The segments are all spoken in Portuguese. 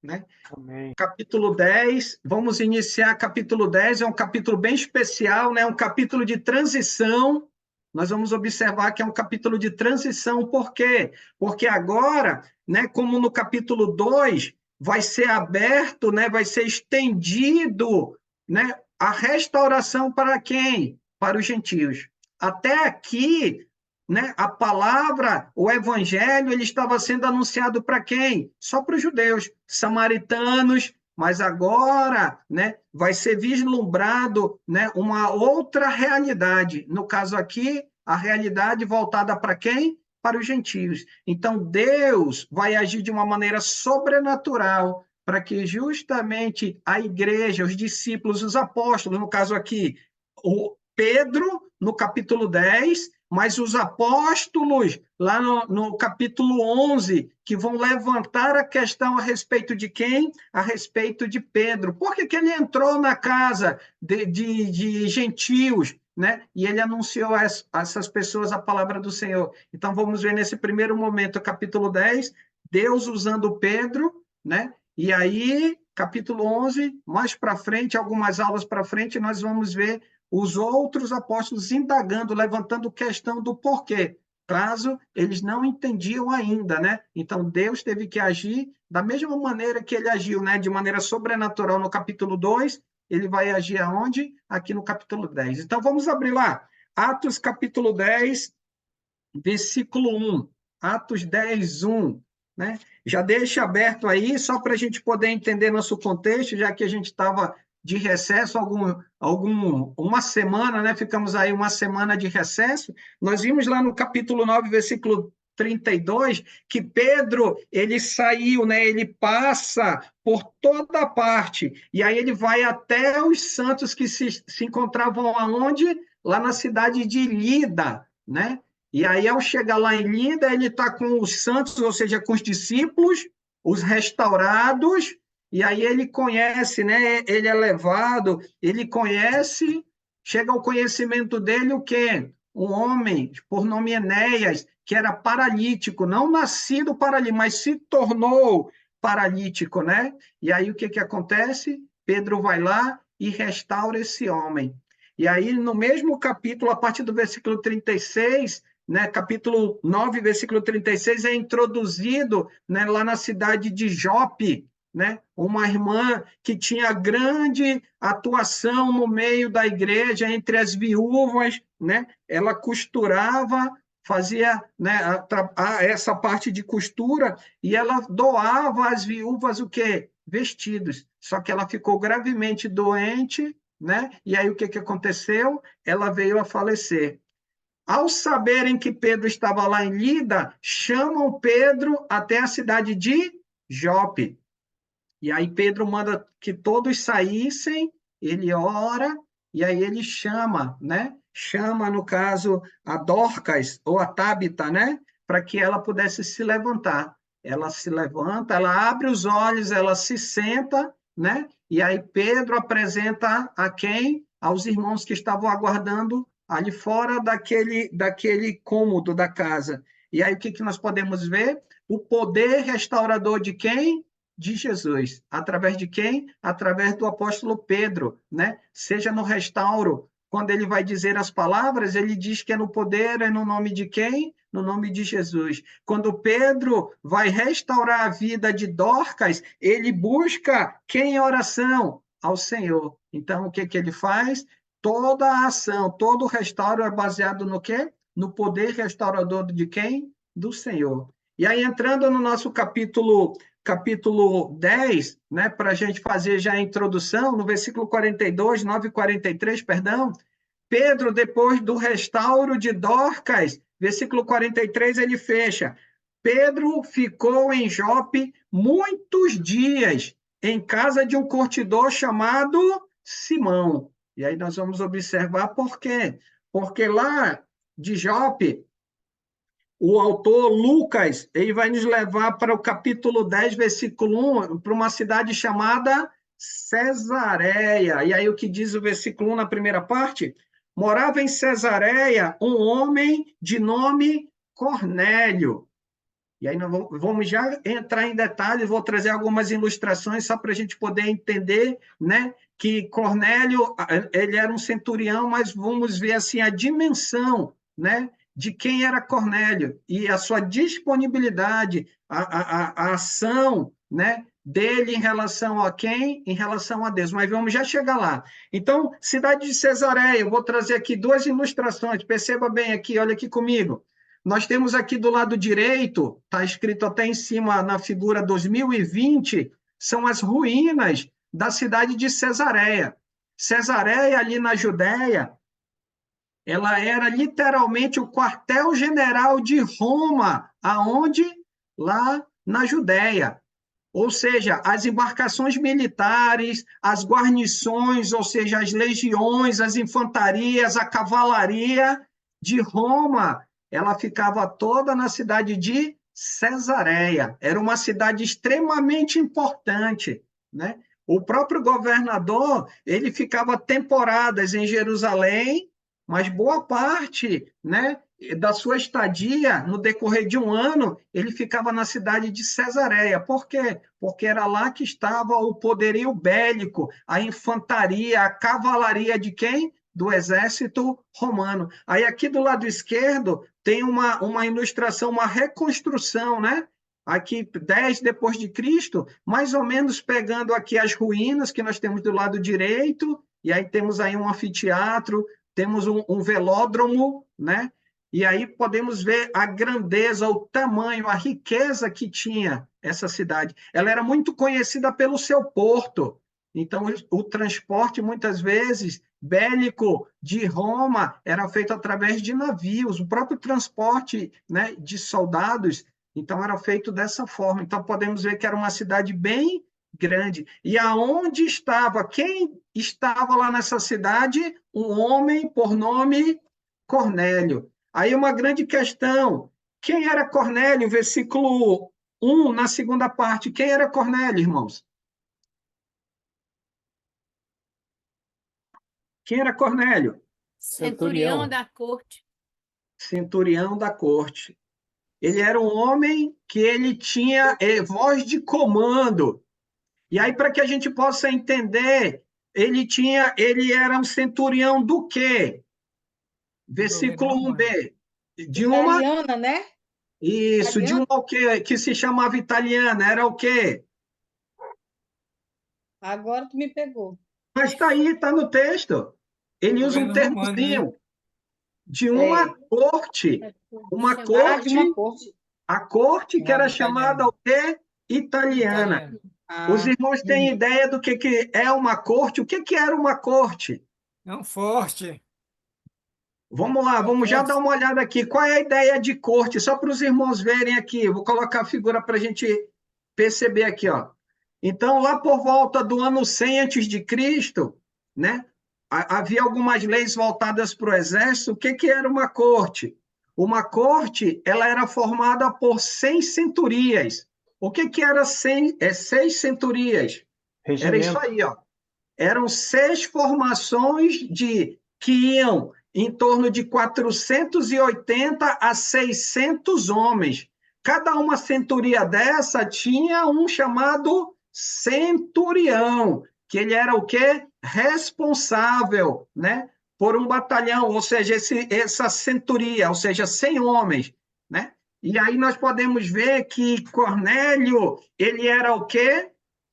né? Amém. Capítulo 10, vamos iniciar capítulo 10, é um capítulo bem especial, né? Um capítulo de transição. Nós vamos observar que é um capítulo de transição, por quê? Porque agora, né, como no capítulo 2, vai ser aberto, né, vai ser estendido, né, a restauração para quem? Para os gentios. Até aqui, né, a palavra, o evangelho, ele estava sendo anunciado para quem? Só para os judeus, samaritanos, mas agora, né, vai ser vislumbrado, né, uma outra realidade. No caso aqui, a realidade voltada para quem? Para os gentios. Então, Deus vai agir de uma maneira sobrenatural para que justamente a igreja, os discípulos, os apóstolos, no caso aqui, o Pedro, no capítulo 10, mas os apóstolos, lá no capítulo 11, que vão levantar a questão a respeito de quem? A respeito de Pedro. Por que ele entrou na casa de gentios, né? E ele anunciou a essas pessoas a palavra do Senhor. Então, vamos ver nesse primeiro momento, capítulo 10, Deus usando Pedro, né? E aí, capítulo 11, mais para frente, algumas aulas para frente, nós vamos ver os outros apóstolos indagando, levantando questão do porquê, caso eles não entendiam ainda, né? Então Deus teve que agir da mesma maneira que ele agiu, né? De maneira sobrenatural no capítulo 2, ele vai agir aonde? Aqui no capítulo 10. Então vamos abrir lá. Atos capítulo 10, versículo 1. Atos 10, 1. Né? Já deixa aberto aí, só para a gente poder entender nosso contexto, já que a gente estava de recesso uma semana, né? Ficamos aí uma semana de recesso. Nós vimos lá no capítulo 9, versículo 32, que Pedro, ele saiu, né? Ele passa por toda parte, e aí ele vai até os santos que se encontravam aonde? Lá na cidade de Lida, né? E aí, ao chegar lá em Lida, ele está com os santos, ou seja, com os discípulos, os restaurados, e aí ele conhece, né? Ele é levado, ele conhece, chega ao conhecimento dele o quê? Um homem, por nome Enéas, que era paralítico, não nascido paralítico, mas se tornou paralítico, né? E aí o que acontece? Pedro vai lá e restaura esse homem. E aí, no mesmo capítulo, a partir do versículo 36, né, capítulo 9, versículo 36, é introduzido, né, lá na cidade de Jope, né, uma irmã que tinha grande atuação no meio da igreja, entre as viúvas, né, ela costurava, fazia, né, essa parte de costura, e ela doava às viúvas o quê? Vestidos. Só que ela ficou gravemente doente, né? E aí o que aconteceu? Ela veio a falecer. Ao saberem que Pedro estava lá em Lida, chamam Pedro até a cidade de Jope. E aí Pedro manda que todos saíssem, ele ora, e aí ele chama, né? Chama, no caso, a Dorcas, ou a Tábita, né? Para que ela pudesse se levantar. Ela se levanta, ela abre os olhos, ela se senta, né? E aí Pedro apresenta a quem? Aos irmãos que estavam aguardando ali fora daquele cômodo da casa. E aí o que nós podemos ver? O poder restaurador de quem? De Jesus. Através de quem? Através do apóstolo Pedro, né? Seja no restauro, quando ele vai dizer as palavras, ele diz que é no poder, é no nome de quem? No nome de Jesus. Quando Pedro vai restaurar a vida de Dorcas, ele busca quem em oração? Ao Senhor. Então, o que ele faz? Toda a ação, todo o restauro é baseado no quê? No poder restaurador de quem? Do Senhor. E aí, entrando no nosso capítulo 10, né, para a gente fazer já a introdução, no versículo 42, 9 e 43, perdão, Pedro, depois do restauro de Dorcas, versículo 43, ele fecha. Pedro ficou em Jope muitos dias, em casa de um curtidor chamado Simão. E aí nós vamos observar por quê. Porque lá de Jope, o autor Lucas, ele vai nos levar para o capítulo 10, versículo 1, para uma cidade chamada Cesareia. E aí o que diz o versículo 1 na primeira parte? Morava em Cesareia um homem de nome Cornélio. E aí nós vamos já entrar em detalhes, vou trazer algumas ilustrações só para a gente poder entender, né, que Cornélio, ele era um centurião, mas vamos ver assim a dimensão, né, de quem era Cornélio e a sua disponibilidade, a ação, né, dele em relação a quem? Em relação a Deus. Mas vamos já chegar lá. Então, cidade de Cesareia, eu vou trazer aqui duas ilustrações, perceba bem aqui, olha aqui comigo. Nós temos aqui do lado direito, está escrito até em cima na figura 2020, são as ruínas da cidade de Cesareia. Cesareia, ali na Judéia, ela era literalmente o quartel-general de Roma, aonde? Lá na Judéia. Ou seja, as embarcações militares, as guarnições, ou seja, as legiões, as infantarias, a cavalaria de Roma, ela ficava toda na cidade de Cesareia. Era uma cidade extremamente importante, né? O próprio governador, ele ficava temporadas em Jerusalém, mas boa parte, né, da sua estadia, no decorrer de um ano, ele ficava na cidade de Cesareia. Por quê? Porque era lá que estava o poderio bélico, a infantaria, a cavalaria de quem? Do exército romano. Aí aqui do lado esquerdo tem uma ilustração, uma reconstrução, né? Aqui 10 depois de Cristo, mais ou menos pegando aqui as ruínas que nós temos do lado direito, e aí temos aí um anfiteatro, temos um velódromo, né? E aí podemos ver a grandeza, o tamanho, a riqueza que tinha essa cidade. Ela era muito conhecida pelo seu porto. Então, o transporte, muitas vezes, bélico de Roma era feito através de navios. O próprio transporte, né, de soldados, então, era feito dessa forma. Então, podemos ver que era uma cidade bem grande. E aonde estava? Quem estava lá nessa cidade? Um homem por nome Cornélio. Aí uma grande questão: quem era Cornélio? Versículo 1, na segunda parte. Quem era Cornélio, irmãos? Quem era Cornélio? Centurião da corte. Centurião da corte. Ele era um homem que ele tinha voz de comando. E aí, para que a gente possa entender, ele era um centurião do quê? Versículo 1b. De uma. Italiana, né? Isso, de Italiana? uma o quê? Que se chamava italiana. Era o quê? Agora tu me pegou. Mas está aí, está no texto. Ele usa um Governo romano, né? termozinho de uma É. corte. Uma De corte, uma corte. a corte que Chamava era chamada italiano. o quê? Italiana. Italiano. Os Ah, irmãos têm ideia do que é uma corte? O que era uma corte? É um forte. Vamos lá, É um vamos já dar forte. uma olhada aqui. Qual é a ideia de corte? Só para os irmãos verem aqui. Vou colocar a figura para a gente perceber aqui, ó. Então, lá por volta do ano 100 antes de Cristo, né? Havia algumas leis voltadas para o exército. O que era uma corte? Uma corte, ela era formada por 100 centurias. O que era 100, 6 centurias? Era isso Regimento. aí, ó. Eram 6 formações que iam em torno de 480 a 600 homens. Cada uma centuria dessa tinha um chamado centurião, que ele era o quê? Responsável, né, por um batalhão, ou seja, essa centuria, ou seja, 100 homens, né? E aí nós podemos ver que Cornélio, ele era o quê?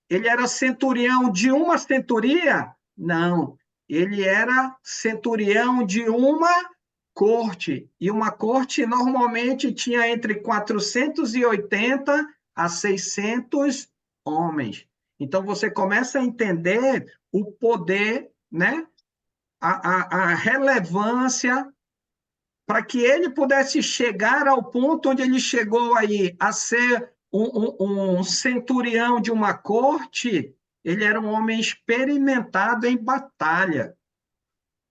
Ele era centurião de uma centuria? Não, ele era centurião de uma corte. E uma corte normalmente tinha entre 480 a 600 homens. Então você começa a entender o poder, né? A relevância para que ele pudesse chegar ao ponto onde ele chegou aí, a ser um centurião de uma corte. Ele era um homem experimentado em batalha.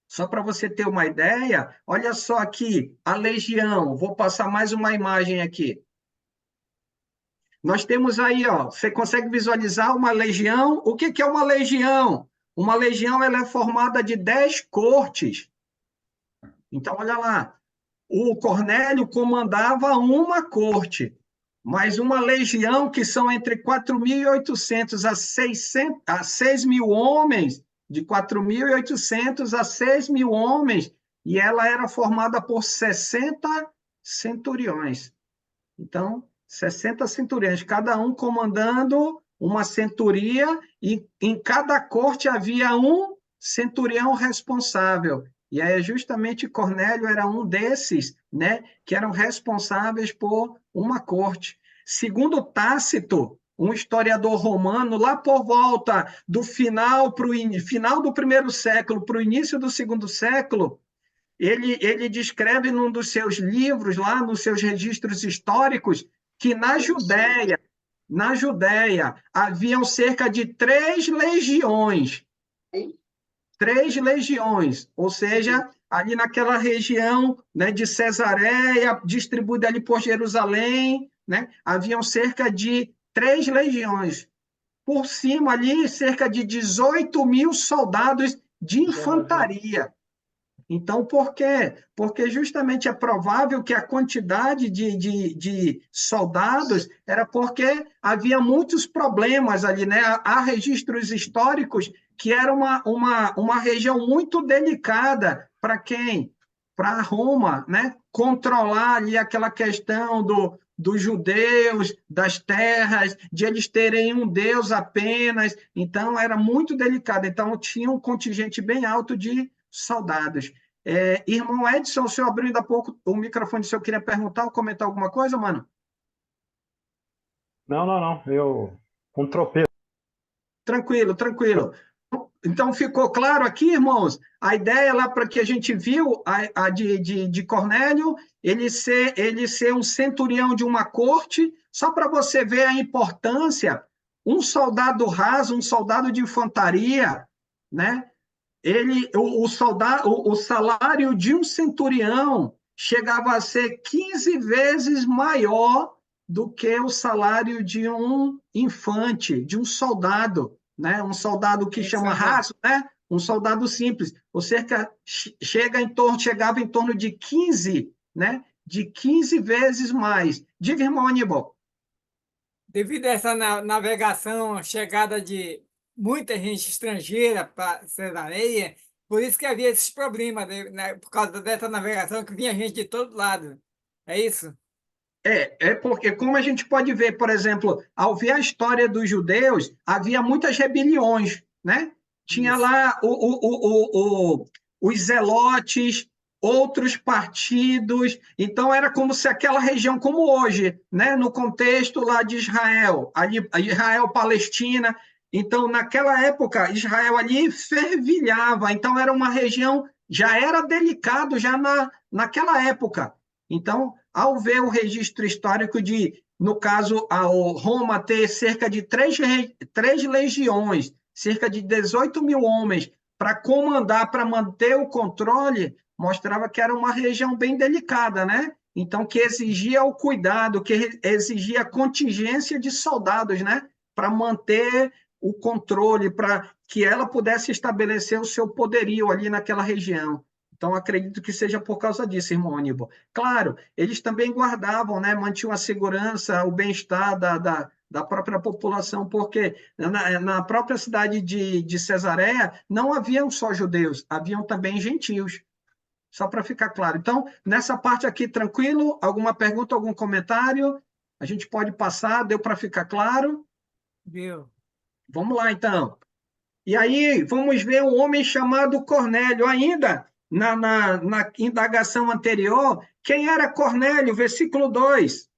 Só para você ter uma ideia, olha só aqui, a legião. Vou passar mais uma imagem aqui. Nós temos aí, ó, você consegue visualizar uma legião? O que é uma legião? Uma legião ela é formada de 10 cortes. Então, olha lá, o Cornélio comandava uma corte. mais uma legião, que são entre 4.800 a 6.000 homens, de 4.800 a 6.000 homens, e ela era formada por 60 centuriões. Então, 60 centuriões, cada um comandando uma centuria, e em cada corte havia um centurião responsável. E aí, justamente, Cornélio era um desses, né, que eram responsáveis por uma corte. Segundo Tácito, um historiador romano, lá por volta do final do primeiro século para o início do segundo século, ele descreve num dos seus livros, lá nos seus registros históricos, que na Judéia, haviam cerca de 3 legiões. 3 legiões, ou seja, ali naquela região, né, de Cesareia, distribuída ali por Jerusalém, né, haviam cerca de 3 legiões. Por cima ali, cerca de 18.000 soldados de infantaria. Então, por quê? Porque justamente é provável que a quantidade de soldados era porque havia muitos problemas ali, né? Há registros históricos que era uma região muito delicada para quem? Para Roma, né? Controlar ali aquela questão dos judeus, das terras, de eles terem um Deus apenas. Então, era muito delicado. Então, tinha um contingente bem alto de soldados. Irmão Edson, o senhor abriu ainda há pouco o microfone, se eu queria perguntar ou comentar alguma coisa, mano? Não, não, não. Eu um tropeço. Tranquilo, tranquilo. Então, ficou claro aqui, irmãos, a ideia lá para que a gente viu, a de Cornélio, ele ser um centurião de uma corte, só para você ver a importância, um soldado raso, um soldado de infantaria, né? O salário de um centurião chegava a ser 15 vezes maior do que o salário de um infante, de um soldado, né? Um soldado que chama raso, né? Um soldado simples. Ou seja, chegava em torno de 15, né? De 15 vezes mais. Diga, irmão Aníbal. Devido a essa navegação, chegada de muita gente estrangeira para Cesareia, por isso que havia esses problemas, né, por causa dessa navegação, que vinha gente de todo lado. É isso? Porque, como a gente pode ver, por exemplo, ao ver a história dos judeus, havia muitas rebeliões, né? Tinha Isso. lá os zelotes, outros partidos, então era como se aquela região, como hoje, né? No contexto lá de Israel, ali, Israel-Palestina, então naquela época, Israel ali fervilhava, então era uma região, já era delicado já naquela época. Então, ao ver o registro histórico de, no caso, a Roma ter cerca de 3 legiões, cerca de 18.000 homens para comandar, para manter o controle, mostrava que era uma região bem delicada, né? Então, que exigia o cuidado, que exigia a contingência de soldados, né? Para manter o controle, para que ela pudesse estabelecer o seu poderio ali naquela região. Então, acredito que seja por causa disso, irmão Aníbal. Claro, eles também guardavam, né, mantinham a segurança, o bem-estar da própria população, porque na própria cidade de Cesareia não haviam só judeus, haviam também gentios. Só para ficar claro. Então, nessa parte aqui, tranquilo? Alguma pergunta, algum comentário? A gente pode passar, deu para ficar claro? Viu? Vamos lá, então. E aí, vamos ver um homem chamado Cornélio. Ainda na indagação anterior, quem era Cornélio? Versículo 2.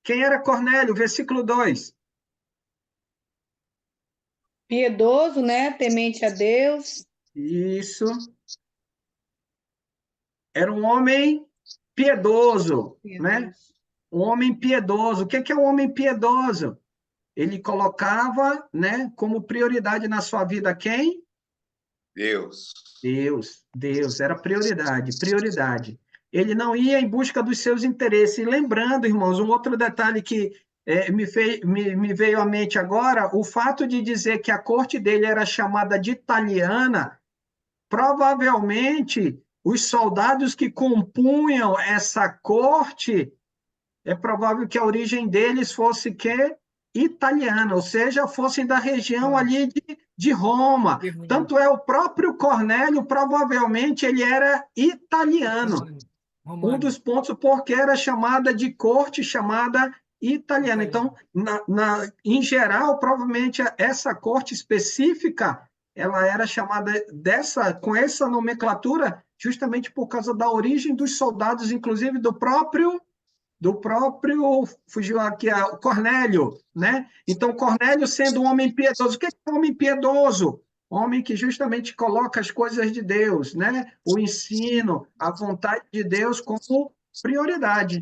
Quem era Cornélio? Versículo 2. Piedoso, né? Temente a Deus. Isso. Era um homem piedoso, né? Um homem piedoso. O que é um homem piedoso? Ele colocava, né, como prioridade na sua vida quem? Deus. Deus, era prioridade, prioridade. Ele não ia em busca dos seus interesses. E lembrando, irmãos, um outro detalhe que me veio à mente agora, o fato de dizer que a corte dele era chamada de italiana, provavelmente os soldados que compunham essa corte é provável que a origem deles fosse que italiana, ou seja, fossem da região ali de Roma. Tanto é o próprio Cornélio, provavelmente ele era italiano. Um dos pontos porque era chamada de corte, chamada italiana. Então, em geral, provavelmente essa corte específica, ela era chamada com essa nomenclatura justamente por causa da origem dos soldados, inclusive do próprio fugiu aqui, o Cornélio, né? Então, Cornélio sendo um homem piedoso. O que é um homem piedoso? Homem que justamente coloca as coisas de Deus, né? O ensino, a vontade de Deus como prioridade,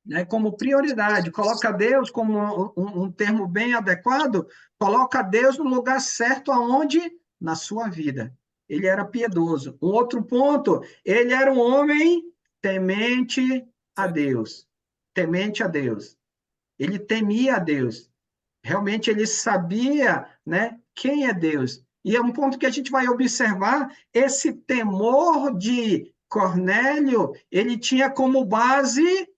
né? Como prioridade. Coloca Deus como um termo bem adequado, coloca Deus no lugar certo aonde? Na sua vida. Ele era piedoso. Um outro ponto, ele era um homem temente a Deus. Temente a Deus. Ele temia a Deus. Realmente ele sabia, né, quem é Deus. E é um ponto que a gente vai observar, esse temor de Cornélio, ele tinha como base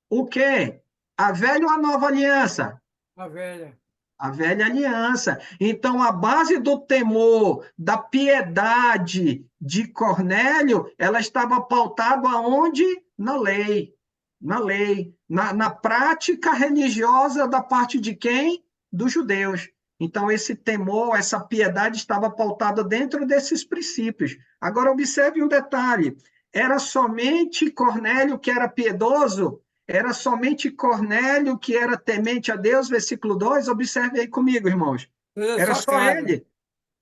o quê? A velha ou a nova aliança? A velha. A velha aliança. Então, a base do temor, da piedade de Cornélio, ela estava pautada aonde? Na lei. Na lei. Na prática religiosa da parte de quem? Dos judeus. Então, esse temor, essa piedade estava pautada dentro desses princípios. Agora, observe um detalhe. Era somente Cornélio que era piedoso? Era somente Cornélio que era temente a Deus, versículo 2. Observe aí comigo, irmãos. Toda a Era sua só casa. ele.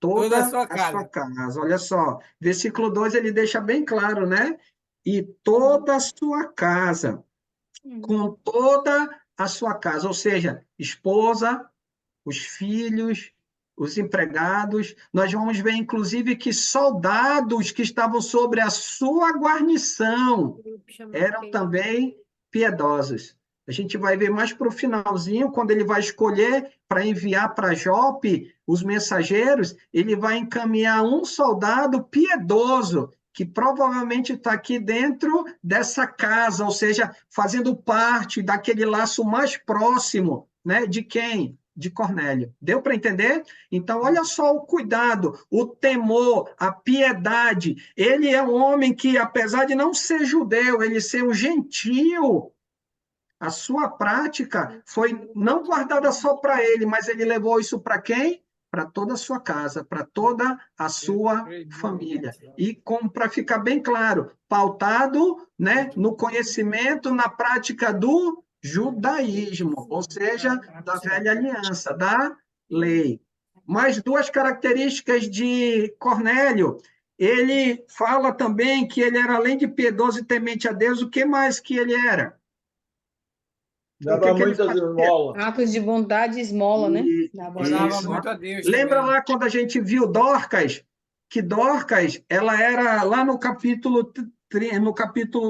Toda a Toda sua a sua casa. casa. Olha só. Versículo 2 ele deixa bem claro, né? E toda a sua casa, com toda a sua casa, ou seja, esposa, os filhos, os empregados. Nós vamos ver, inclusive, que soldados que estavam sobre a sua guarnição eram também piedosos. A gente vai ver mais para o finalzinho, quando ele vai escolher para enviar para Jope os mensageiros, ele vai encaminhar um soldado piedoso, que provavelmente está aqui dentro dessa casa, ou seja, fazendo parte daquele laço mais próximo, né? De quem? De Cornélio. Deu para entender? Então, olha só o cuidado, o temor, a piedade. Ele é um homem que, apesar de não ser judeu, ele ser um gentio, a sua prática foi não guardada só para ele, mas ele levou isso para quem? Para toda a sua casa, para toda a sua família. E como para ficar bem claro, pautado, né, no conhecimento, na prática do judaísmo, ou seja, da velha aliança, da lei. Mais duas características de Cornélio. Ele fala também que ele era, além de piedoso e temente a Deus, o que mais que ele era? Dava muitas esmolas. Atos de bondade e esmola, né? Orava Isso. muito a Deus Lembra também. lá quando a gente viu Dorcas? Que Dorcas, ela era lá no capítulo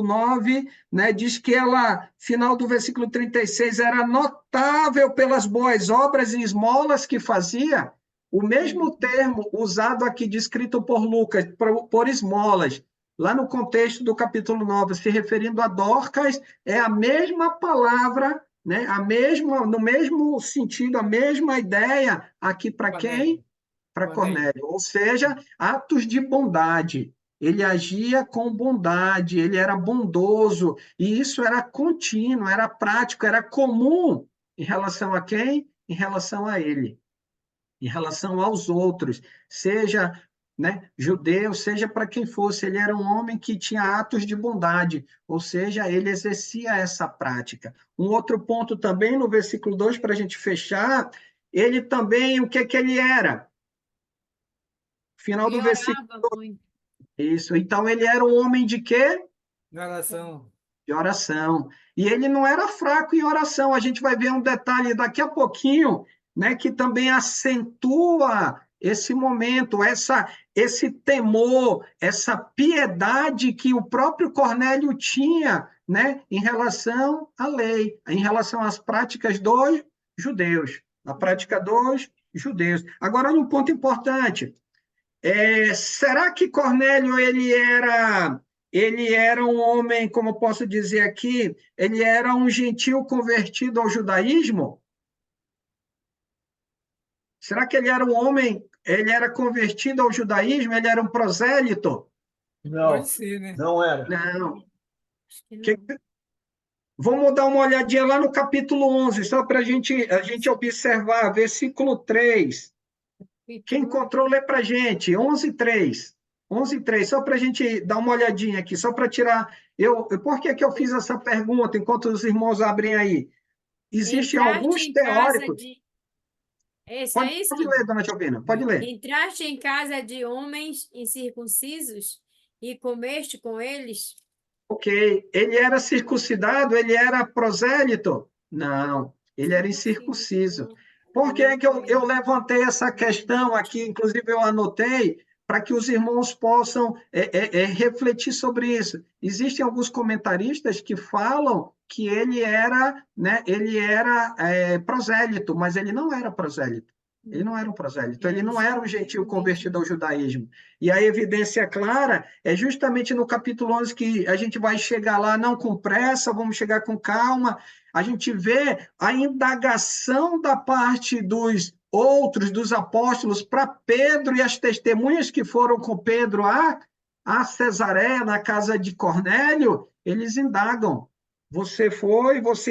9, né, diz que ela, final do versículo 36, era notável pelas boas obras e esmolas que fazia. O mesmo termo usado aqui, descrito por Lucas, por esmolas, lá no contexto do capítulo 9, se referindo a Dorcas, é a mesma palavra, né? No mesmo sentido, a mesma ideia aqui para quem? Para Cornélio. Ou seja, atos de bondade. Ele agia com bondade, ele era bondoso, e isso era contínuo, era prático, era comum em relação a quem? Em relação a ele, em relação aos outros, seja, né, judeu, seja para quem fosse, ele era um homem que tinha atos de bondade, ou seja, ele exercia essa prática. Um outro ponto também no versículo 2, para a gente fechar, ele também, o que ele era? Final do versículo. Isso, então ele era um homem de quê? De oração. De oração. E ele não era fraco em oração. A gente vai ver um detalhe daqui a pouquinho, né, que também acentua esse momento, esse temor, essa piedade que o próprio Cornélio tinha, né, em relação à lei, em relação às práticas dos judeus, a prática dos judeus. Agora, olha um ponto importante. Será que Cornélio ele era ele era um homem, como eu posso dizer aqui, ele era um gentil convertido ao judaísmo? Será que ele era um homem, ele era convertido ao judaísmo, ele era um prosélito? Não, Pode ser, né? não era. Não. Acho que Que- não. Vamos dar uma olhadinha lá no capítulo 11, só para a gente observar, versículo 3. Quem encontrou, lê para a gente, 11:3. 11:3, só para a gente dar uma olhadinha aqui, só para tirar... Por que que eu fiz essa pergunta, enquanto os irmãos abrem aí? Existem Entraste alguns em casa teóricos... de. Esse Pode, é isso? pode ler, dona Giovina, pode ler. Entraste em casa de homens incircuncisos e comeste com eles? Ok, ele era circuncidado, ele era prosélito? Não, ele era incircunciso. Por que que eu levantei essa questão aqui? Inclusive, eu anotei para que os irmãos possam refletir sobre isso. Existem alguns comentaristas que falam que ele era, né, prosélito, mas ele não era prosélito. Ele não era um prosélito, ele não era um gentil convertido ao judaísmo. E a evidência clara é justamente no capítulo 11 que a gente vai chegar lá, não com pressa, vamos chegar com calma. A gente vê a indagação da parte dos outros, dos apóstolos, para Pedro e as testemunhas que foram com Pedro a Cesareia, na casa de Cornélio, eles indagam. Você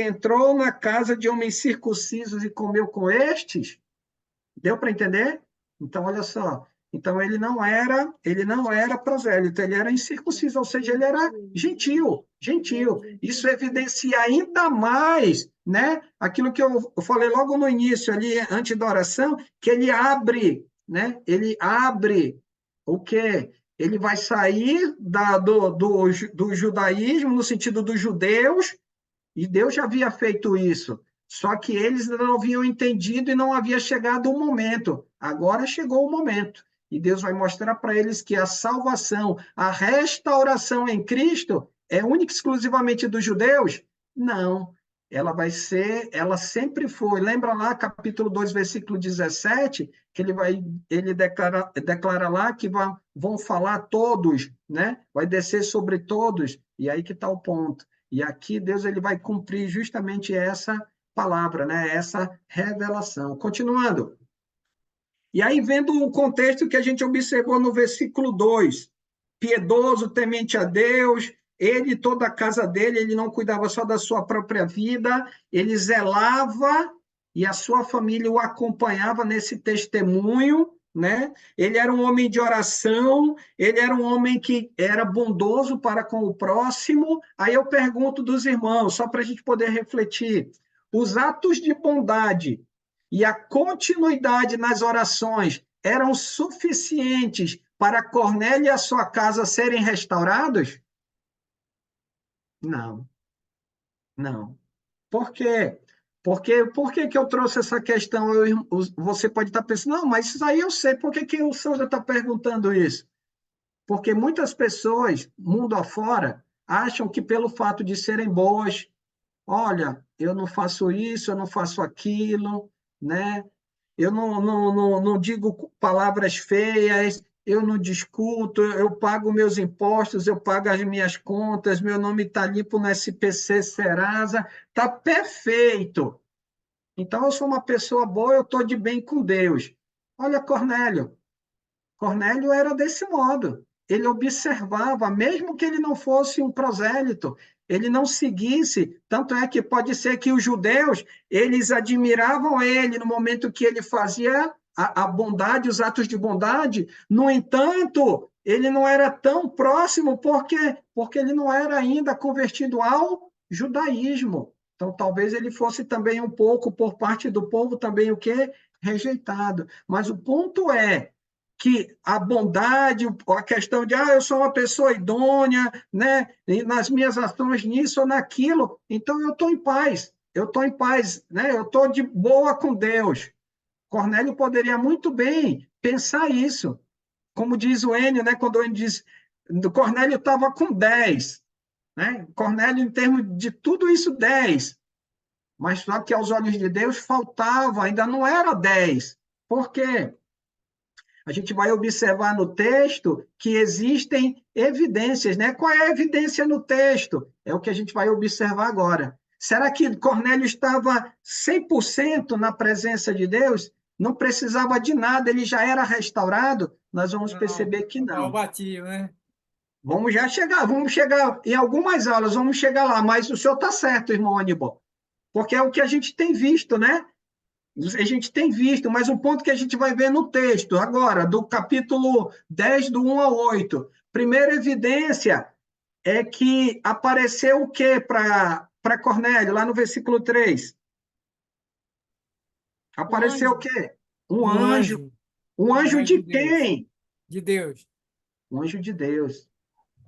entrou na casa de homens circuncisos e comeu com estes? Deu para entender? Então, olha só. Então, ele não era prosélito, ele era incircunciso, ou seja, ele era gentil, gentil. Isso evidencia ainda mais, né, aquilo que eu falei logo no início, ali, antes da oração, que ele abre, né, ele abre o quê? Ele vai sair do judaísmo, no sentido dos judeus, e Deus já havia feito isso. Só que eles não haviam entendido e não havia chegado o momento. Agora chegou o momento. E Deus vai mostrar para eles que a salvação, a restauração em Cristo é única e exclusivamente dos judeus? Não. Ela sempre foi. Lembra lá, capítulo 2, versículo 17, que ele declara lá que vão falar todos, né? Vai descer sobre todos. E aí que está o ponto. E aqui Deus ele vai cumprir justamente essa palavra, né? Essa revelação. Continuando. E aí, vendo o contexto que a gente observou no versículo 2, piedoso, temente a Deus, ele, toda a casa dele, ele não cuidava só da sua própria vida, ele zelava e a sua família o acompanhava nesse testemunho, né? Ele era um homem de oração, ele era um homem que era bondoso para com o próximo. Aí eu pergunto dos irmãos, só para a gente poder refletir, os atos de bondade e a continuidade nas orações eram suficientes para Cornélio e a sua casa serem restaurados? Não, não. Por quê? Por que que eu trouxe essa questão? Você pode estar pensando, não, mas isso aí eu sei, por que que o senhor já está perguntando isso? Porque muitas pessoas, mundo afora, acham que pelo fato de serem boas, olha, eu não faço isso, eu não faço aquilo, né? Eu não digo palavras feias, eu não discuto, eu pago meus impostos, eu pago as minhas contas, meu nome está limpo no SPC Serasa, está perfeito. Então, eu sou uma pessoa boa, eu estou de bem com Deus. Olha, Cornélio. Cornélio era desse modo. Ele observava, mesmo que ele não fosse um prosélito, ele não seguisse. Tanto é que pode ser que os judeus, eles admiravam ele no momento que ele fazia a bondade, os atos de bondade. No entanto, ele não era tão próximo, porque ele não era ainda convertido ao judaísmo. Então, talvez ele fosse também um pouco, por parte do povo, também o quê? Rejeitado. Mas o ponto é que a bondade, a questão de, eu sou uma pessoa idônea, né? E nas minhas ações nisso ou naquilo, então eu estou em paz, né? Eu estou de boa com Deus. Cornélio poderia muito bem pensar isso. Como diz o Enio, né? Quando o Enio diz, Cornélio estava com 10, né? Cornélio, em termos de tudo isso, 10. Mas só que aos olhos de Deus faltava, ainda não era 10. Por quê? A gente vai observar no texto que existem evidências, né? Qual é a evidência no texto? É o que a gente vai observar agora. Será que Cornélio estava 100% na presença de Deus? Não precisava de nada, ele já era restaurado? Nós vamos perceber que não. Batido, né? Vamos chegar em algumas aulas, vamos chegar lá, mas o senhor está certo, irmão Aníbal, porque é o que a gente tem visto, né? A gente tem visto, mas um ponto que a gente vai ver no texto, agora, do capítulo 10, do 1 ao 8. Primeira evidência é que apareceu o quê para Cornélio, lá no versículo 3? Apareceu o quê? Um anjo. Um anjo de quem? De Deus. Um anjo de Deus.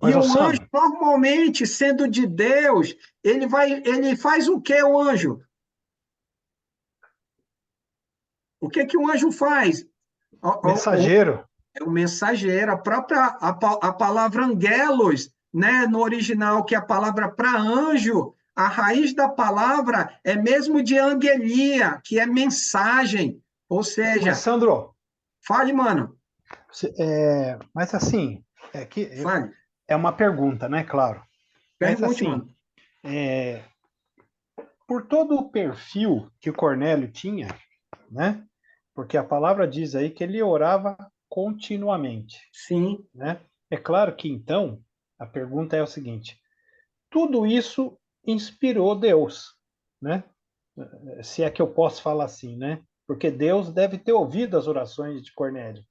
Mas, E o Sandro, anjo, normalmente, sendo de Deus, ele faz o quê, o anjo? O que que o anjo faz? mensageiro. É o mensageiro, a palavra angelos, né, no original, que é a palavra para anjo, a raiz da palavra é mesmo de angelia, que é mensagem. Ou seja, Mas, Sandro, fale, mano, mas assim, fale. é uma pergunta, né? Claro. Mas Pergunte, assim, mano. por todo o perfil que o Cornélio tinha, né? Porque a palavra diz aí que ele orava continuamente, Sim, né? É claro que então a pergunta é o seguinte: tudo isso inspirou Deus, né? Se é que eu posso falar assim, né? Porque Deus deve ter ouvido as orações de Cornélio.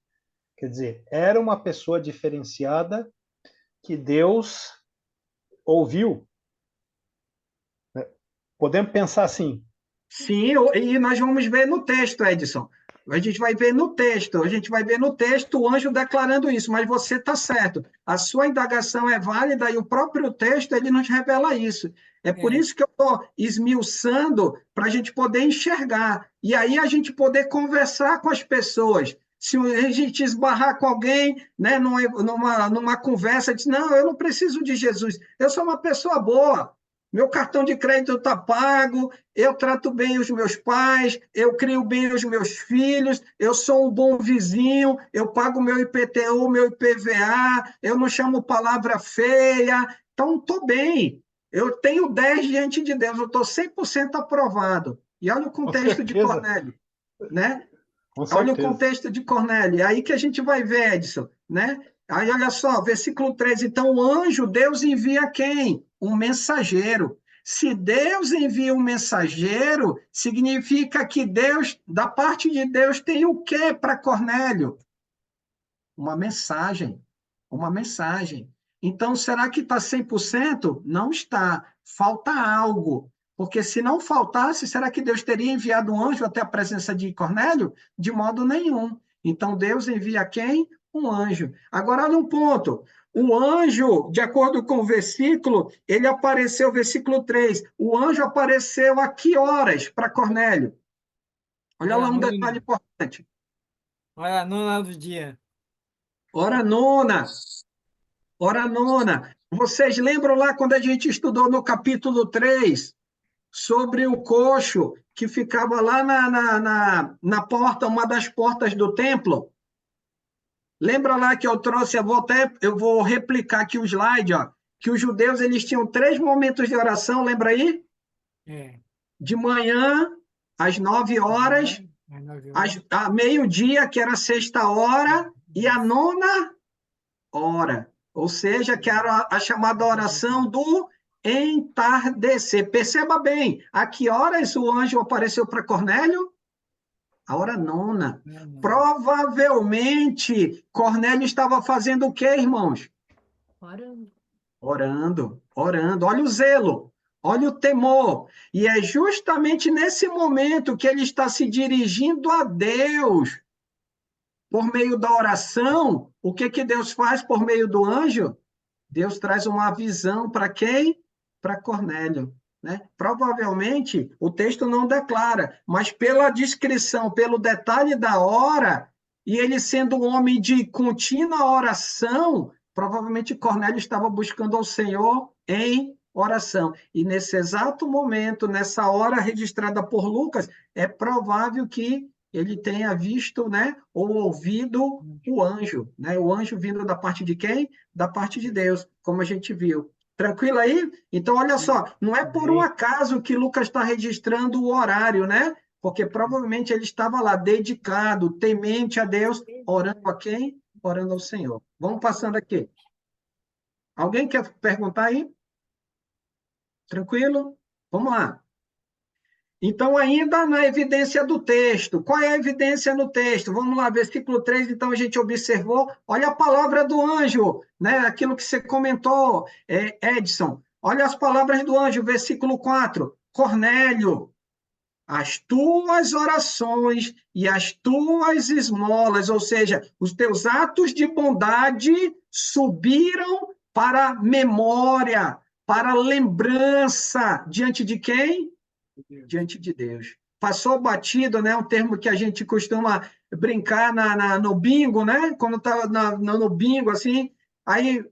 Quer dizer, era uma pessoa diferenciada que Deus ouviu. Podemos pensar assim. sim, e nós vamos ver no texto, Edson. A gente vai ver no texto o anjo declarando isso, mas você está certo. A sua indagação é válida e o próprio texto ele nos revela isso. É por isso que eu estou esmiuçando para a gente poder enxergar. E aí a gente poder conversar com as pessoas. Se a gente esbarrar com alguém, né, numa conversa, diz, não, eu não preciso de Jesus, eu sou uma pessoa boa. Meu cartão de crédito está pago, eu trato bem os meus pais, eu crio bem os meus filhos, eu sou um bom vizinho, eu pago meu IPTU, meu IPVA, eu não chamo palavra feia, então estou bem. Eu tenho 10 diante de Deus, eu estou 100% aprovado. E olha o contexto de Cornélio, né? Com Olha o certeza. contexto de Cornélio, é aí que a gente vai ver, Edson, né? Aí olha só, versículo 3, então o anjo, Deus envia quem? Um mensageiro. Se Deus envia um mensageiro, significa que Deus, da parte de Deus, tem o quê para Cornélio? Uma mensagem. Uma mensagem. Então, será que está 100%? Não está. Falta algo. Porque se não faltasse, será que Deus teria enviado um anjo até a presença de Cornélio? De modo nenhum. Então, Deus envia quem? Um anjo. Agora, olha um ponto. O anjo, de acordo com o versículo, ele apareceu, versículo 3, o anjo apareceu a que horas para Cornélio? Olha lá um detalhe importante. Olha a nona do dia. Hora nona. Hora nona. Vocês lembram lá quando a gente estudou no capítulo 3 sobre o coxo que ficava lá na porta, uma das portas do templo? Lembra lá que eu trouxe, eu vou replicar aqui o slide, ó, que os judeus eles tinham 3 momentos de oração, lembra aí? De manhã, às 9 horas, a meio-dia, que era a 6ª hora, e a 9ª hora. Ou seja, que era a chamada oração do entardecer. Perceba bem, a que horas o anjo apareceu para Cornélio? A hora nona. Provavelmente, Cornélio estava fazendo o quê, irmãos? Orando. Orando, orando. Olha o zelo, olha o temor. E é justamente nesse momento que ele está se dirigindo a Deus. Por meio da oração, o que que Deus faz por meio do anjo? Deus traz uma visão para quem? Para Cornélio. Né? Provavelmente, o texto não declara, mas pela descrição, pelo detalhe da hora, e ele sendo um homem de contínua oração, provavelmente Cornélio estava buscando ao Senhor em oração. E nesse exato momento, nessa hora registrada por Lucas, é provável que ele tenha visto, né, ou ouvido o anjo, né? O anjo vindo da parte de quem? Da parte de Deus, como a gente viu. Tranquilo aí? Então, olha só, não é por um acaso que Lucas está registrando o horário, né? Porque provavelmente ele estava lá dedicado, temente a Deus, orando a quem? Orando ao Senhor. Vamos passando aqui. Alguém quer perguntar aí? Tranquilo? Vamos lá. Então, ainda na evidência do texto. Qual é a evidência no texto? Vamos lá, versículo 3, então a gente observou. Olha a palavra do anjo, né? Aquilo que você comentou, Edson. Olha as palavras do anjo, versículo 4. Cornélio, as tuas orações e as tuas esmolas, ou seja, os teus atos de bondade subiram para a memória, para a lembrança, diante de quem? Diante de Deus. Passou batido, né? Um termo que a gente costuma brincar no bingo, né? Quando estava no bingo, assim, aí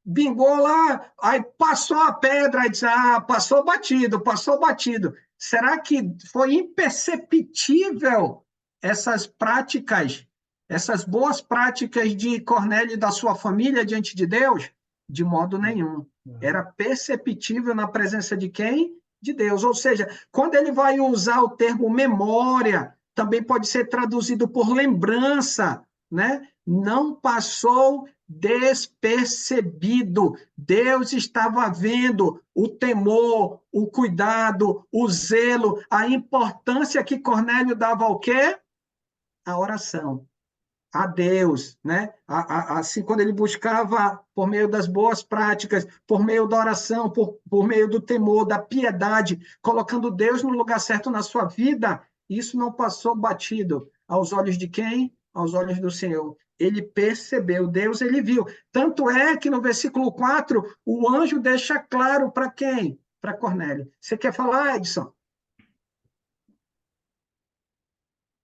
bingou lá, aí passou a pedra, aí disse, passou batido, passou batido. Será que foi imperceptível essas práticas, essas boas práticas de Cornélio e da sua família diante de Deus? De modo nenhum. Era perceptível na presença de quem? De Deus. Ou seja, quando ele vai usar o termo memória, também pode ser traduzido por lembrança, né? Não passou despercebido. Deus estava vendo o temor, o cuidado, o zelo, a importância que Cornélio dava ao quê? A oração, a Deus, né? Assim, quando ele buscava, por meio das boas práticas, por meio da oração, por meio do temor, da piedade, colocando Deus no lugar certo na sua vida, isso não passou batido aos olhos de quem? Aos olhos do Senhor. Ele percebeu, Deus ele viu. Tanto é que no versículo 4, o anjo deixa claro para quem? Para Cornélio. Você quer falar, Edson?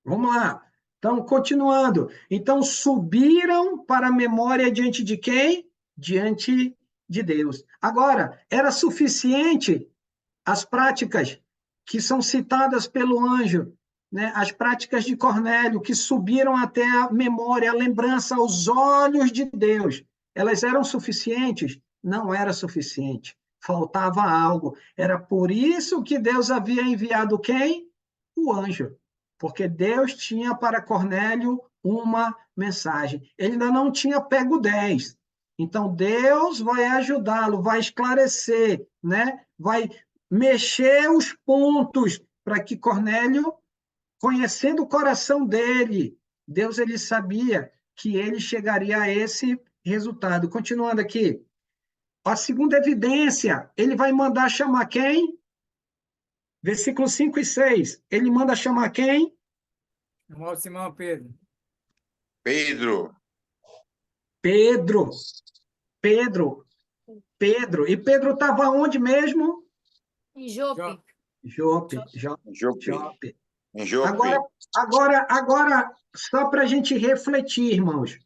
Vamos lá. Então, continuando. Então, subiram para a memória diante de quem? Diante de Deus. Agora, era suficiente as práticas que são citadas pelo anjo, né? As práticas de Cornélio, que subiram até a memória, a lembrança aos olhos de Deus. Elas eram suficientes? Não era suficiente. Faltava algo. Era por isso que Deus havia enviado quem? O anjo. Porque Deus tinha para Cornélio uma mensagem. Ele ainda não tinha pego 10. Então, Deus vai ajudá-lo, vai esclarecer, né? Vai mexer os pontos para que Cornélio, conhecendo o coração dele, Deus ele sabia que ele chegaria a esse resultado. Continuando aqui. A segunda evidência, ele vai mandar chamar quem? Versículos 5 e 6. Ele manda chamar quem? Irmão Simão Pedro. Pedro. Pedro. Pedro. Pedro. E Pedro estava onde mesmo? Em Jope. Jope. Jope. Em Jope. Agora, só para a gente refletir, irmãos.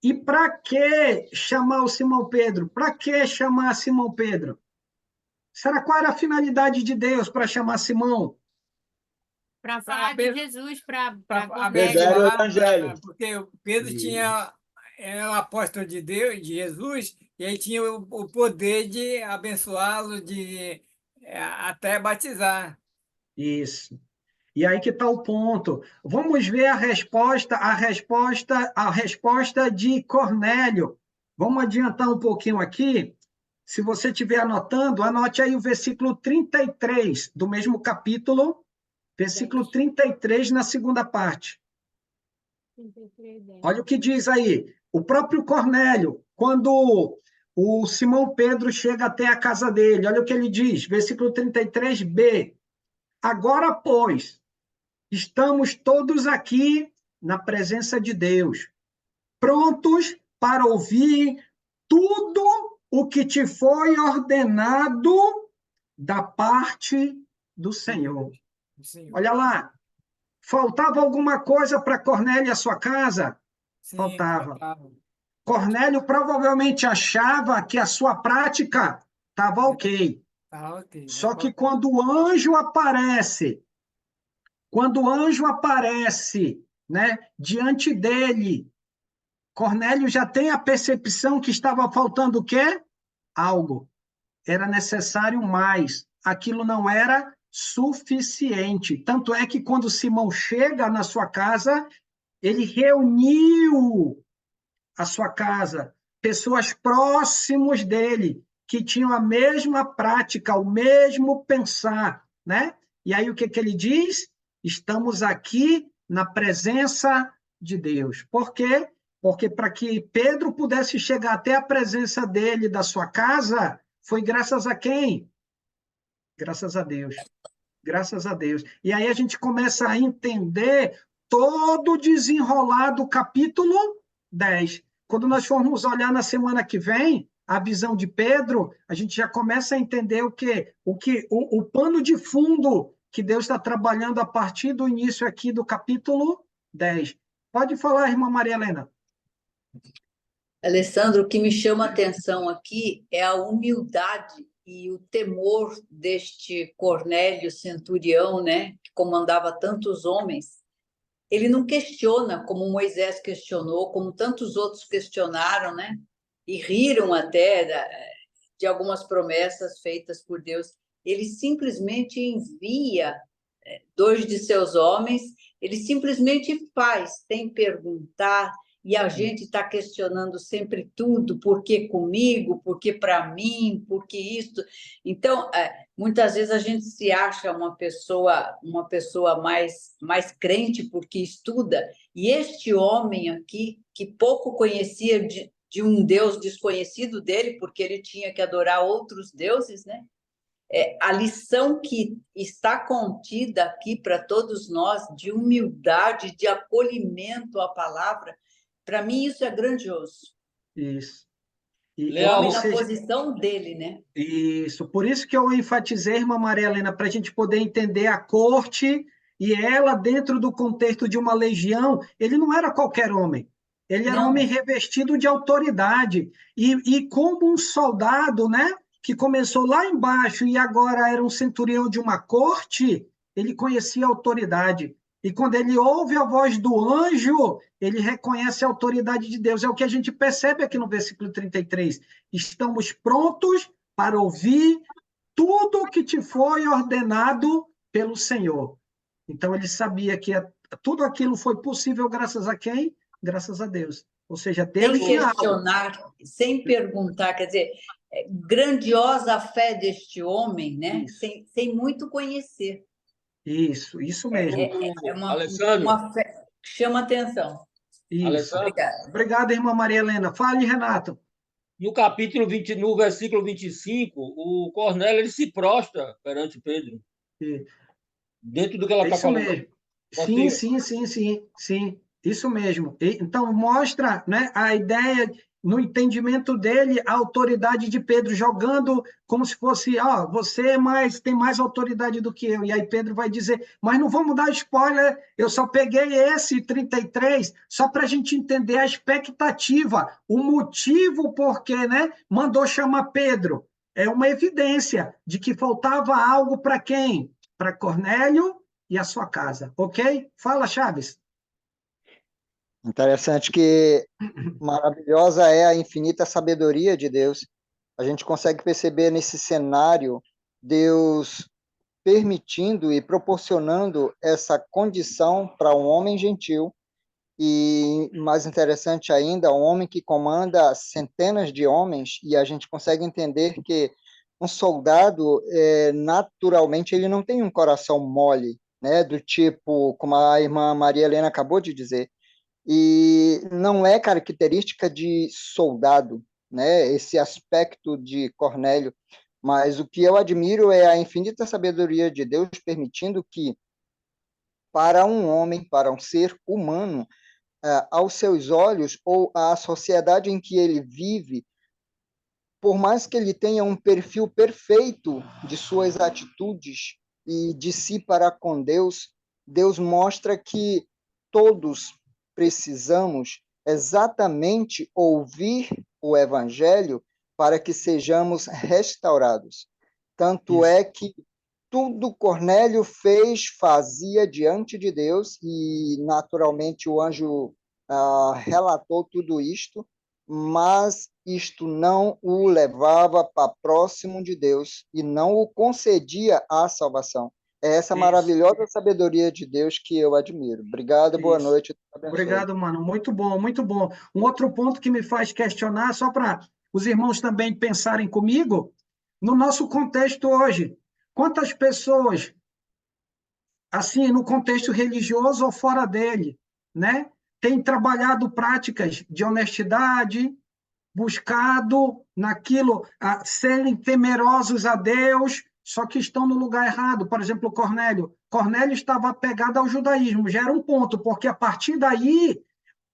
E para que chamar o Simão Pedro? Para que chamar Simão Pedro? Será qual era a finalidade de Deus para chamar Simão? Para falar de Jesus, para Pregar o evangelho. Porque o Pedro era o apóstolo de Deus, de Jesus, e aí tinha o poder de abençoá-lo, de até batizar. Isso. E aí que está o ponto. Vamos ver a resposta de Cornélio. Vamos adiantar um pouquinho aqui. Se você estiver anotando, anote aí o versículo 33 do mesmo capítulo, versículo 33 na segunda parte. Olha o que diz aí. O próprio Cornélio, quando o Simão Pedro chega até a casa dele, olha o que ele diz, versículo 33b. Agora, pois, estamos todos aqui na presença de Deus, prontos para ouvir tudo o que te foi ordenado da parte do Senhor. Olha lá, faltava alguma coisa para Cornélio e a sua casa? Sim, Faltava. Cornélio provavelmente achava que a sua prática estava ok. Ok. Só que quando o anjo aparece Quando o anjo aparece, né, diante dele, Cornélio já tem a percepção que estava faltando o quê? Algo. Era necessário mais. Aquilo não era suficiente. Tanto é que quando Simão chega na sua casa, ele reuniu a sua casa pessoas próximos dele, que tinham a mesma prática, o mesmo pensar, né? E aí o que ele diz? Estamos aqui na presença de Deus. Por quê? Porque para que Pedro pudesse chegar até a presença dele, da sua casa, foi graças a quem? Graças a Deus. Graças a Deus. E aí a gente começa a entender todo o desenrolar do capítulo 10. Quando nós formos olhar na semana que vem a visão de Pedro, a gente já começa a entender o pano de fundo que Deus está trabalhando a partir do início aqui do capítulo 10. Pode falar, irmã Maria Helena. Alessandro, o que me chama a atenção aqui é a humildade e o temor deste Cornélio centurião, né, que comandava tantos homens. Ele não questiona como Moisés questionou, como tantos outros questionaram, né, e riram até de algumas promessas feitas por Deus. Ele simplesmente envia 2 de seus homens, ele simplesmente faz, sem perguntar, e a gente está questionando sempre tudo, por que comigo, por que para mim, por que isto. Então, muitas vezes a gente se acha uma pessoa mais crente porque estuda, e este homem aqui, que pouco conhecia de um Deus desconhecido dele, porque ele tinha que adorar outros deuses, né? A lição que está contida aqui para todos nós, de humildade, de acolhimento à palavra, para mim isso é grandioso. Isso. O homem na posição dele, né? Isso. Por isso que eu enfatizei, irmã Maria Helena, para a gente poder entender a corte, e ela, dentro do contexto de uma legião, ele não era qualquer homem. Ele era um homem revestido de autoridade. E como um soldado, né, que começou lá embaixo e agora era um centurião de uma corte, ele conhecia a autoridade. E quando ele ouve a voz do anjo, ele reconhece a autoridade de Deus. É o que a gente percebe aqui no versículo 33. Estamos prontos para ouvir tudo o que te foi ordenado pelo Senhor. Então, ele sabia que tudo aquilo foi possível graças a quem? Graças a Deus. Ou seja, Deus sem questionar, sem perguntar, quer dizer, grandiosa a fé deste homem, né? Sem muito conhecer. Isso mesmo. É uma fé que chama atenção. Isso. Obrigado, irmã Maria Helena. Fale, Renato. No capítulo 20, no versículo 25, o Cornélio ele se prostra perante Pedro. Dentro do que ela está falando. Mesmo. Sim. Isso mesmo. Então, mostra, né, a ideia, no entendimento dele, a autoridade de Pedro, jogando como se fosse, você tem mais autoridade do que eu. E aí Pedro vai dizer, mas não vamos dar spoiler, eu só peguei esse 33, só para a gente entender a expectativa, o motivo por que, né, mandou chamar Pedro. É uma evidência de que faltava algo para quem? Para Cornélio e a sua casa, ok? Fala, Chaves. Interessante que maravilhosa é a infinita sabedoria de Deus. A gente consegue perceber nesse cenário Deus permitindo e proporcionando essa condição para um homem gentil e, mais interessante ainda, um homem que comanda centenas de homens, e a gente consegue entender que um soldado, naturalmente, ele não tem um coração mole, né, do tipo, como a irmã Maria Helena acabou de dizer, e não é característica de soldado, né, esse aspecto de Cornélio, mas o que eu admiro é a infinita sabedoria de Deus permitindo que, para um homem, para um ser humano, aos seus olhos, ou à sociedade em que ele vive, por mais que ele tenha um perfil perfeito de suas atitudes e de si para com Deus, Deus mostra que todos precisamos exatamente ouvir o Evangelho para que sejamos restaurados. Tanto é que tudo Cornélio fazia diante de Deus, e naturalmente o anjo relatou tudo isto, mas isto não o levava para próximo de Deus e não o concedia a salvação. É essa maravilhosa sabedoria de Deus que eu admiro. Obrigado, boa noite. Obrigado, mano. Muito bom, muito bom. Um outro ponto que me faz questionar, só para os irmãos também pensarem comigo, no nosso contexto hoje, quantas pessoas, assim, no contexto religioso ou fora dele, né, têm trabalhado práticas de honestidade, buscado naquilo, serem temerosos a Deus, só que estão no lugar errado. Por exemplo, Cornélio. Cornélio estava apegado ao judaísmo, já era um ponto, porque a partir daí,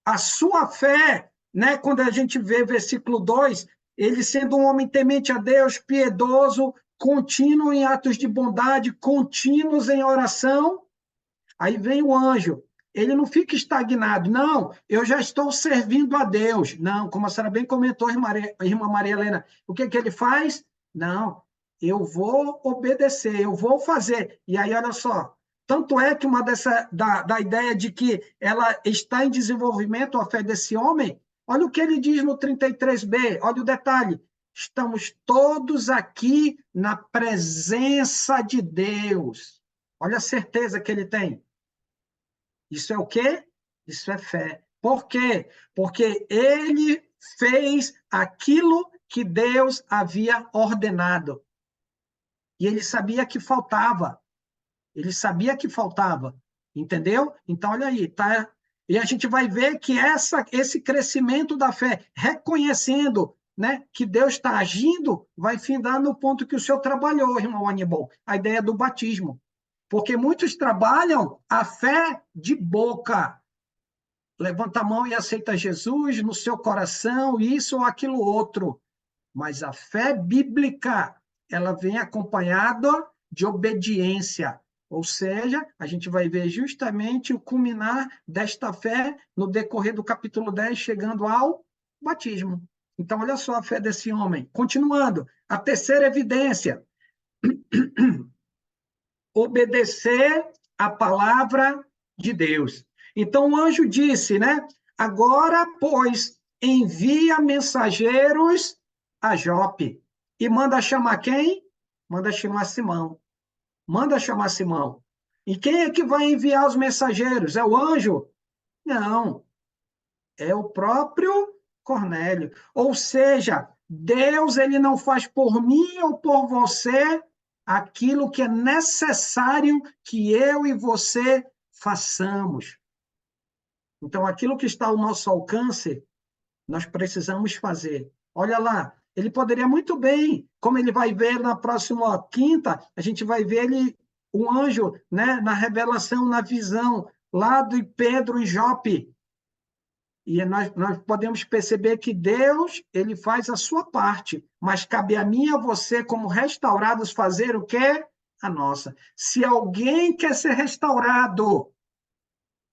a sua fé, né, quando a gente vê versículo 2, ele sendo um homem temente a Deus, piedoso, contínuo em atos de bondade, contínuos em oração, aí vem o anjo. Ele não fica estagnado, não, eu já estou servindo a Deus. Não, como a senhora bem comentou, irmã Maria Helena, o que ele faz? Não, eu vou obedecer, eu vou fazer. E aí, olha só, tanto é que uma da ideia de que ela está em desenvolvimento, a fé desse homem, olha o que ele diz no 33b, olha o detalhe, estamos todos aqui na presença de Deus. Olha a certeza que ele tem. Isso é o quê? Isso é fé. Por quê? Porque ele fez aquilo que Deus havia ordenado. E ele sabia que faltava. Ele sabia que faltava. Entendeu? Então, olha aí, tá? E a gente vai ver que esse crescimento da fé, reconhecendo, né, que Deus está agindo, vai findar no ponto que o senhor trabalhou, irmão Aníbal, a ideia do batismo. Porque muitos trabalham a fé de boca. Levanta a mão e aceita Jesus no seu coração, isso ou aquilo outro. Mas a fé bíblica, ela vem acompanhada de obediência. Ou seja, a gente vai ver justamente o culminar desta fé no decorrer do capítulo 10, chegando ao batismo. Então, olha só a fé desse homem. Continuando, a terceira evidência. Obedecer a palavra de Deus. Então o anjo disse, né? Agora, pois, envia mensageiros a Jope e manda chamar quem? Manda chamar Simão. Manda chamar Simão. E quem é que vai enviar os mensageiros? É o anjo? Não. É o próprio Cornélio. Ou seja, Deus ele não faz por mim ou por você aquilo que é necessário que eu e você façamos. Então, aquilo que está ao nosso alcance, nós precisamos fazer. Olha lá, ele poderia muito bem, como ele vai ver na próxima quinta, a gente vai ver ele, um anjo, né, na revelação, na visão, lá de Pedro e Jope. E nós podemos perceber que Deus, ele faz a sua parte, mas cabe a mim e a você, como restaurados, fazer o quê? A nossa. Se alguém quer ser restaurado,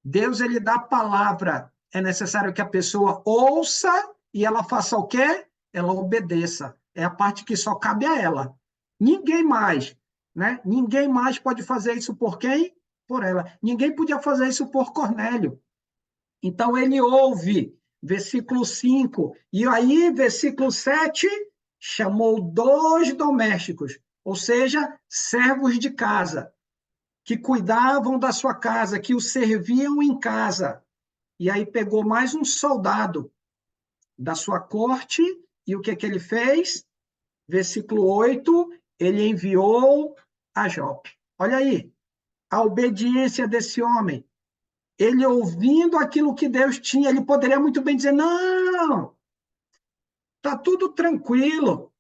Deus, ele dá a palavra. É necessário que a pessoa ouça e ela faça o quê? Ela obedeça. É a parte que só cabe a ela. Ninguém mais, né? Ninguém mais pode fazer isso por quem? Por ela. Ninguém podia fazer isso por Cornélio. Então, ele ouve, versículo 5, e aí, versículo 7, chamou 2 domésticos, ou seja, servos de casa, que cuidavam da sua casa, que o serviam em casa. E aí pegou mais um soldado da sua corte, e o que ele fez? Versículo 8, ele enviou a Jope. Olha aí, a obediência desse homem. Ele ouvindo aquilo que Deus tinha, ele poderia muito bem dizer, não, está tudo tranquilo,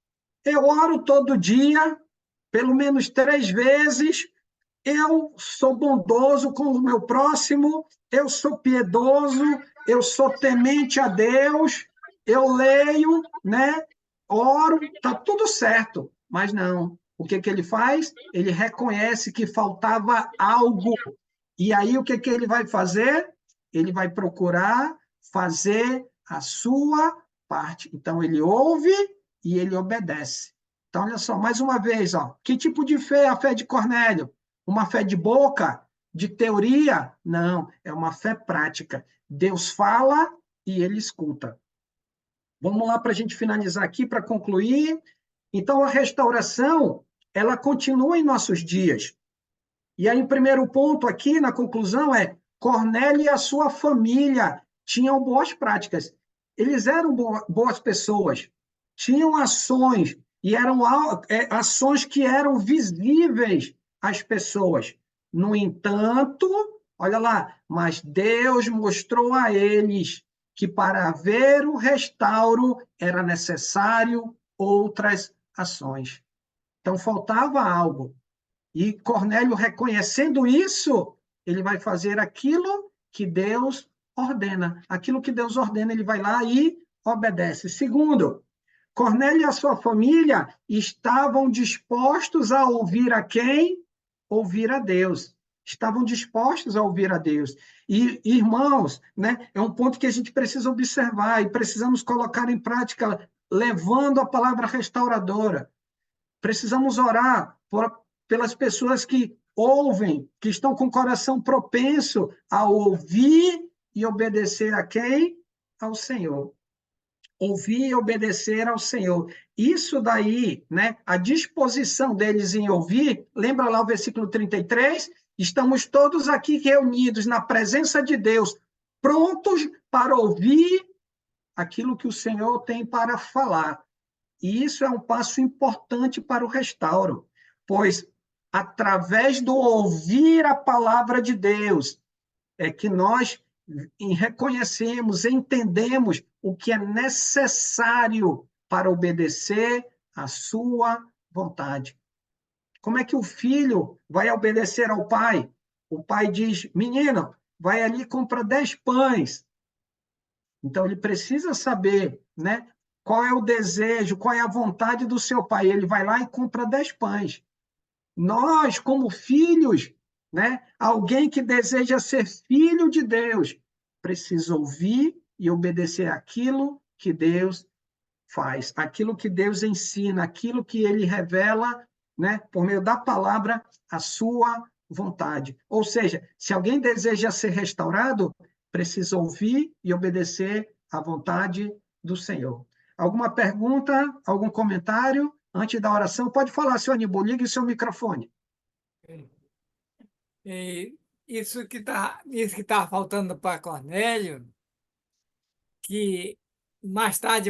eu oro todo dia, pelo menos 3 vezes, eu sou bondoso com o meu próximo, eu sou piedoso, eu sou temente a Deus, eu leio, né? Oro, está tudo certo, mas não. O que ele faz? Ele reconhece que faltava algo. E aí, o que ele vai fazer? Ele vai procurar fazer a sua parte. Então, ele ouve e ele obedece. Então, olha só, mais uma vez, ó, que tipo de fé é a fé de Cornélio? Uma fé de boca? De teoria? Não, é uma fé prática. Deus fala e ele escuta. Vamos lá para a gente finalizar aqui, para concluir. Então, a restauração, ela continua em nossos dias. E aí, o primeiro ponto aqui, na conclusão, é Cornélio e a sua família tinham boas práticas. Eles eram boas pessoas, tinham ações, e eram ações que eram visíveis às pessoas. No entanto, olha lá, mas Deus mostrou a eles que para haver o restauro era necessário outras ações. Então, faltava algo. E Cornélio, reconhecendo isso, ele vai fazer aquilo que Deus ordena. Aquilo que Deus ordena, ele vai lá e obedece. Segundo, Cornélio e a sua família estavam dispostos a ouvir a quem? Ouvir a Deus. Estavam dispostos a ouvir a Deus. E, irmãos, né, é um ponto que a gente precisa observar e precisamos colocar em prática, levando a palavra restauradora. Precisamos orar pelas pessoas que ouvem, que estão com o coração propenso a ouvir e obedecer a quem? Ao Senhor. Ouvir e obedecer ao Senhor. Isso daí, né, a disposição deles em ouvir, lembra lá o versículo 33? Estamos todos aqui reunidos na presença de Deus, prontos para ouvir aquilo que o Senhor tem para falar. E isso é um passo importante para o restauro, pois através do ouvir a palavra de Deus é que nós reconhecemos, entendemos o que é necessário para obedecer à sua vontade. Como é que o filho vai obedecer ao pai? O pai diz, menino, vai ali e compra 10 pães. Então, ele precisa saber, né, qual é o desejo, qual é a vontade do seu pai. Ele vai lá e compra 10 pães. Nós, como filhos, né, alguém que deseja ser filho de Deus, precisa ouvir e obedecer aquilo que Deus faz, aquilo que Deus ensina, aquilo que ele revela, né, por meio da palavra, a sua vontade. Ou seja, se alguém deseja ser restaurado, precisa ouvir e obedecer à vontade do Senhor. Alguma pergunta, algum comentário antes da oração? Pode falar, senhor Aníbal, ligue o seu microfone. E isso que está faltando para Cornélio, que mais tarde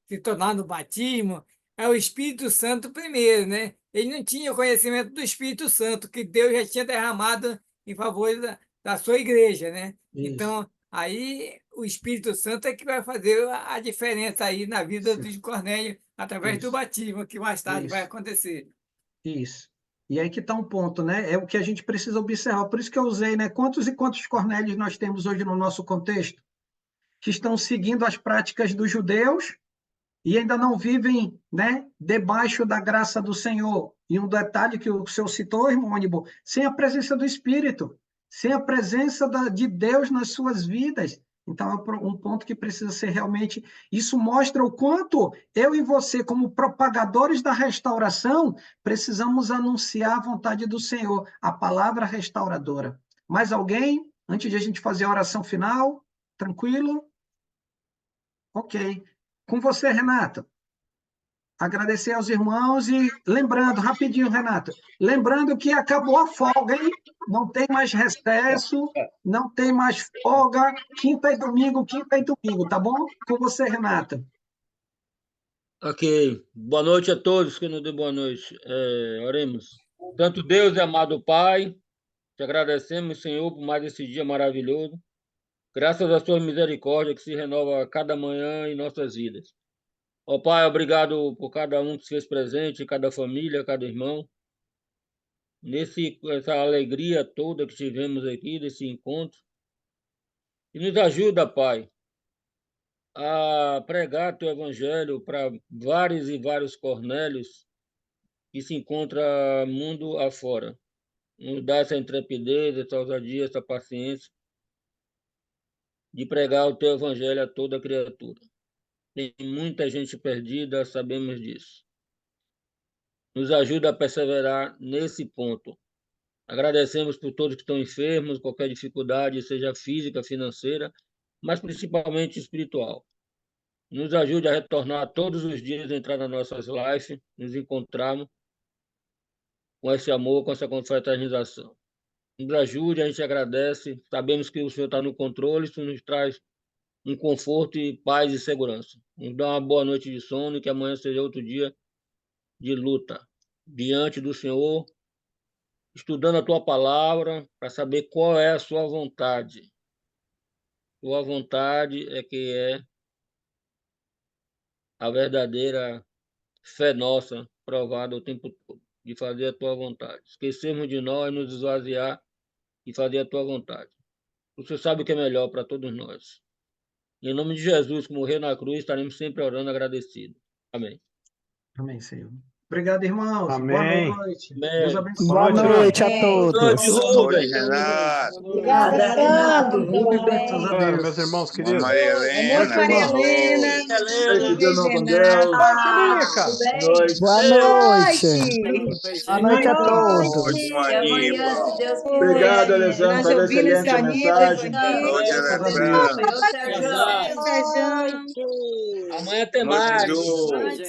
se tornar no batismo, é o Espírito Santo primeiro, né? Ele não tinha conhecimento do Espírito Santo, que Deus já tinha derramado em favor da sua igreja, né? Isso. Então, aí o Espírito Santo é que vai fazer a diferença aí na vida de Cornélio, através do batismo, que mais tarde vai acontecer. Isso. E aí que está um ponto, né? É o que a gente precisa observar. Por isso que eu usei, né? Quantos e quantos Cornélios nós temos hoje no nosso contexto que estão seguindo as práticas dos judeus e ainda não vivem, né, debaixo da graça do Senhor. E um detalhe que o senhor citou, irmão Aníbal, sem a presença do Espírito, sem a presença de Deus nas suas vidas. Então, é um ponto que precisa ser realmente... Isso mostra o quanto eu e você, como propagadores da restauração, precisamos anunciar a vontade do Senhor, a palavra restauradora. Mais alguém? Antes de a gente fazer a oração final? Tranquilo? Ok. Com você, Renato. Agradecer aos irmãos e lembrando, rapidinho, Renato, lembrando que acabou a folga, hein? Não tem mais recesso, não tem mais folga, quinta e domingo, tá bom? Com você, Renato. Ok. Boa noite a todos que nos dê boa noite. Oremos. Santo Deus e amado Pai, te agradecemos, Senhor, por mais esse dia maravilhoso. Graças à sua misericórdia que se renova a cada manhã em nossas vidas. Ó Pai, obrigado por cada um que se fez presente, cada família, cada irmão. Essa alegria toda que tivemos aqui, desse encontro. E nos ajuda, Pai, a pregar teu evangelho para vários e vários Cornélios que se encontram mundo afora. Nos dá essa intrepidez, essa ousadia, essa paciência de pregar o teu evangelho a toda criatura. Tem muita gente perdida, sabemos disso. Nos ajuda a perseverar nesse ponto. Agradecemos por todos que estão enfermos, qualquer dificuldade, seja física, financeira, mas principalmente espiritual. Nos ajude a retornar todos os dias, entrar nas nossas lives, nos encontrarmos com esse amor, com essa confraternização. Nos ajude, a gente agradece. Sabemos que o Senhor está no controle, isso nos traz um conforto e paz e segurança. Nos dá uma boa noite de sono e que amanhã seja outro dia de luta diante do Senhor, estudando a tua palavra para saber qual é a sua vontade. Sua vontade é que é a verdadeira fé nossa, provada o tempo todo, de fazer a tua vontade. Esquecermos de nós, nos esvaziar e fazer a tua vontade. Você sabe o que é melhor para todos nós. Em nome de Jesus, que morreu na cruz, estaremos sempre orando agradecidos. Amém. Amém, Senhor. Obrigado, irmãos. Amém. Boa noite. Amém. Deus abençoe. Boa noite, noite a Boa noite, todos. Rubens. Renato. Obrigada, Renato. Graças a Senhora, Deus. meus irmãos Boa queridos. Maria Boa Helena. noite, Maria boa Helena. noite. Helena. Beijo, Renato. Oi, Felica. Boa noite. Boa noite a todos. Ótimo, Até amanhã, Aníbal. se Deus quiser. Obrigado, Alessandro, Nós pela ouvimos excelente seu Aníbal, mensagem. Boa noite, Noite, Graças a Deus. Alessandro. Sérgio. Exato. Sérgio. Amanhã tem Noite, mais. Ju. Boa noite,